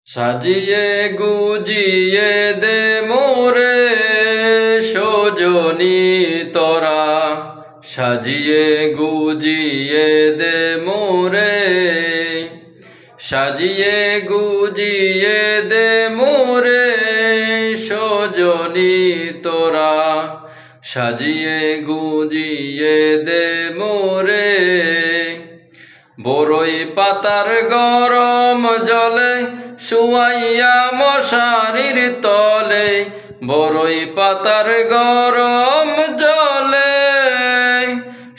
সাজিয়ে গুজিয়ে দে মোরে সজনী তোরা, সাজিয়ে গুজিয়ে দে মোরে, সাজিয়ে গুজিয়ে দে মোরে সজনী তোরা, সাজিয়ে গুজিয়ে দে মোরে। বরই পাতার গরম জলে শুয়াইয়া মশারির তলে, বরই পাতার গরম জলে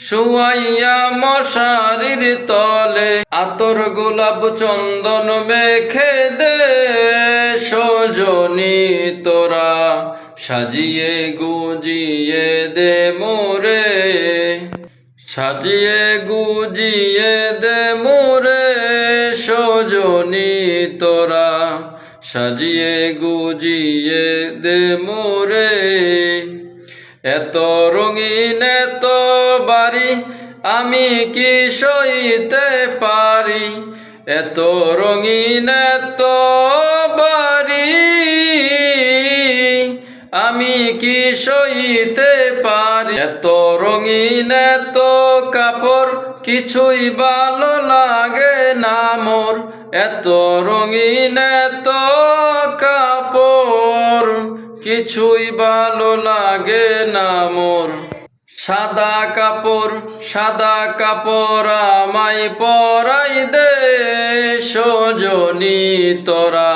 শুয়াইয়া মশারির তলে, আতর গোলাপ চন্দন মেখে দে সজনী তোরা, সাজিয়ে গুজিয়ে দে মোরে, সাজিয়ে গুজিয়ে দে মোরে সজনী তোরা, সাজিয়ে গুজিয়ে দে মোরে। এত রঙিন এত বাড়ি আমি কি সইতে পারি, এত রঙিন এত বাড়ি আমি কি সইতে পারি। এত রঙিন এত কাপড় কিছুই ভালো লাগে না মোর, এত রঙিন এত কাপড় কিছুই ভালো লাগে না মোর। সাদা কাপড় আমায় পরাই দে সজনী তোরা,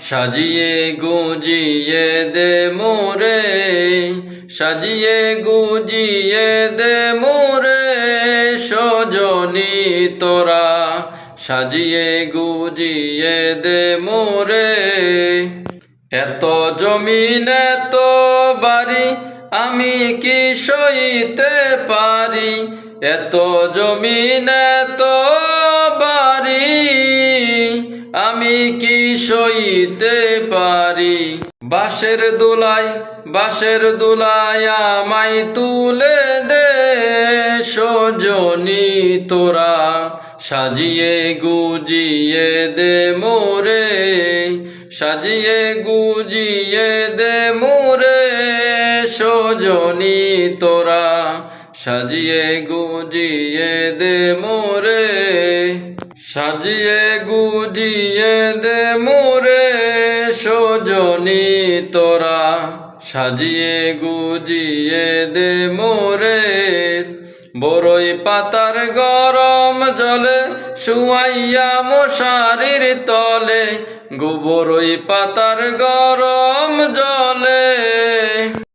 সাজিয়ে গুজিয়ে দে মোরে, সাজিয়ে গুজিয়ে দে মোরে সজনী তোরা, সাজিয়ে গুজিয়ে দে মোরে। এত জমিন এত বাড়ি আমি কি সইতে পারি, এত জমিন এত বাড়ি আমি কি সইতে পারি। বাঁশের দোলায় আমায় তুলে দে সজনী তোরা, সাজিয়ে গুজিয়ে দে মোরে, সাজিয়ে গুজিয়ে দে মোরে সজনী তোরা, সাজিয়ে গুজিয়ে দে মোরে, সাজিয়ে গুজিয়ে দে মোরে সজনী তোরা, সাজিয়ে গুজিয়ে দে মোরে। বরই পাতার গরম জলে শুয়াইয়া মশারির তলে, বরই পাতার গরম জলে